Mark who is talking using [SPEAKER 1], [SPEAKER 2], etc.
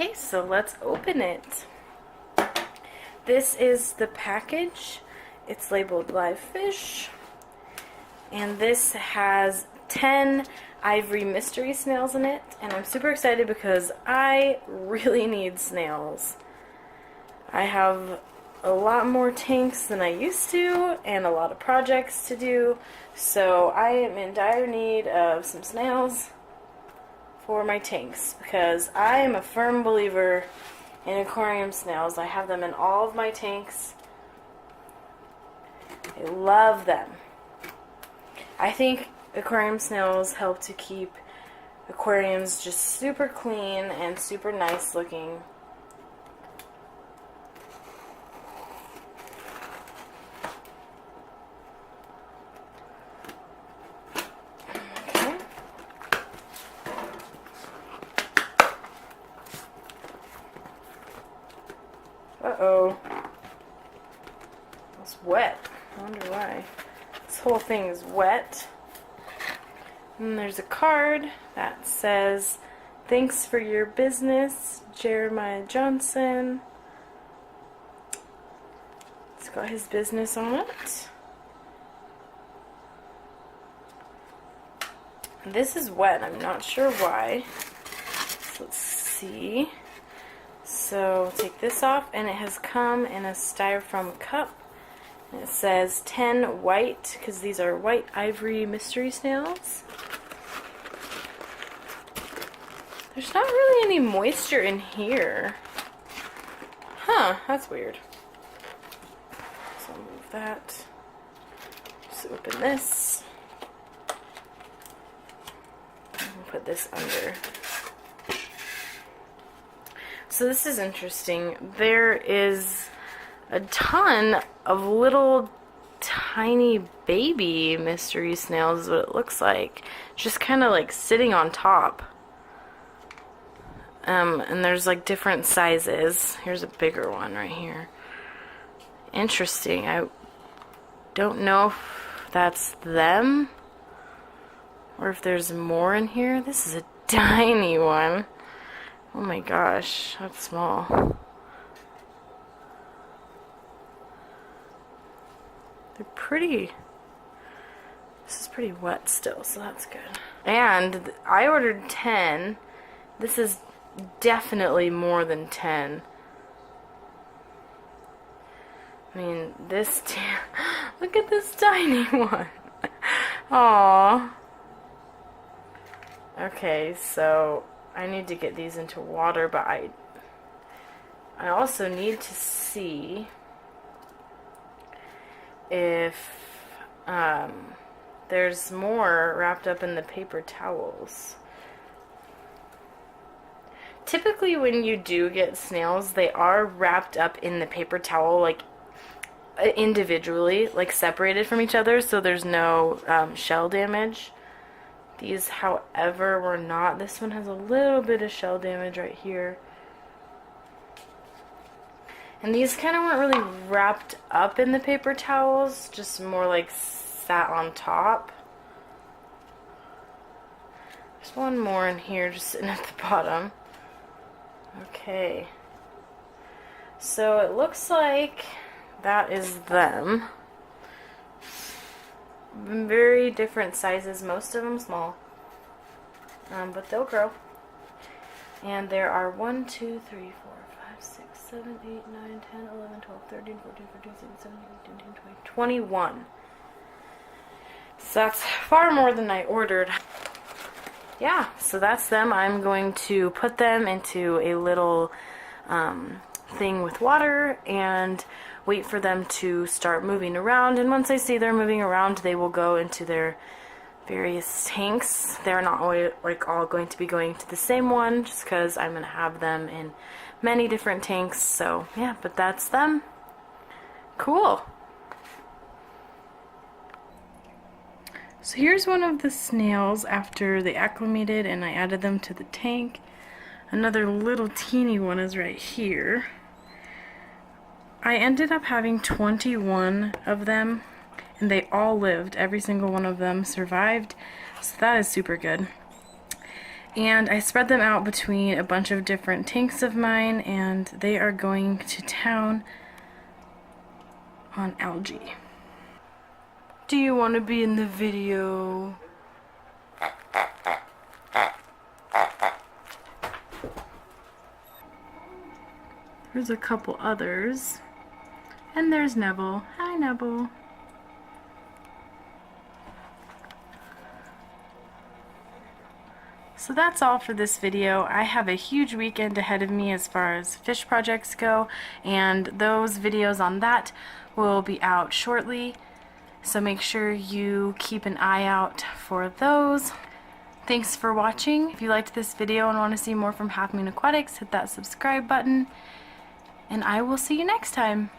[SPEAKER 1] Okay, so let's open it. This is the package. It's labeled live fish. And this has 10 Ivory mystery snails in it. And I'm super excited because I really need snails. I have a lot more tanks than I used to and a lot of projects to do. So I am in dire need of some snails for my tanks because I am a firm believer in aquarium snails. I have them in all of my tanks. I love them. I think aquarium snails help to keep aquariums just super clean and super nice looking. Uh-oh. It's wet. I wonder why. This whole thing is wet. And there's a card that says, "Thanks for your business, Jeremiah Johnson." It's got his business on it. This is wet. I'm not sure why. So let's see. So take this off, and it has come in a styrofoam cup. And it says 10 white, because these are white ivory mystery snails. There's not really any moisture in here. Huh, that's weird. So I'll move that. Just open this. And put this under. So this is interesting. There is a ton of little tiny baby mystery snails is what it looks like. Just kind of like sitting on top. And there's like different sizes. Here's a bigger one right here. Interesting. I don't know if that's them or if there's more in here. This is a tiny one. Oh my gosh, that's small. They're pretty. This is pretty wet still, so that's good. And I ordered 10. This is definitely more than 10. I mean, this. Look at this tiny one. Aww. Okay, so I need to get these into water, but I also need to see if there's more wrapped up in the paper towels. Typically when you do get snails, they are wrapped up in the paper towel, like individually, like separated from each other, so there's no shell damage. These, however, were not. This one has a little bit of shell damage right here. And these kind of weren't really wrapped up in the paper towels, just more like sat on top. There's one more in here just sitting at the bottom. Okay. So it looks like that is them. Very different sizes, most of them small, but they'll grow. And there are 1, 2, 3, 4, 5, 6, 7, 8, 9, 10, 11, 12, 13, 14, 15, 16, 17, 18, 19, 20, 21. So that's far more than I ordered. Yeah, so that's them. I'm going to put them into a little thing with water and wait for them to start moving around, and once I see they're moving around, they will go into their various tanks. They're not always, like, all going to be going to the same one, just because I'm going to have them in many different tanks. So yeah, but that's them. Cool. So here's one of the snails after they acclimated and I added them to the tank. Another little teeny one is right here. I ended up having 21 of them, and they all lived. Every single one of them survived, so that is super good. And I spread them out between a bunch of different tanks of mine, and they are going to town on algae. Do you want to be in the video? There's a couple others. And there's Neville. Hi, Neville. So that's all for this video. I have a huge weekend ahead of me as far as fish projects go, and those videos on that will be out shortly. So make sure you keep an eye out for those. Thanks for watching. If you liked this video and want to see more from Half Moon Aquatics, hit that subscribe button, and I will see you next time.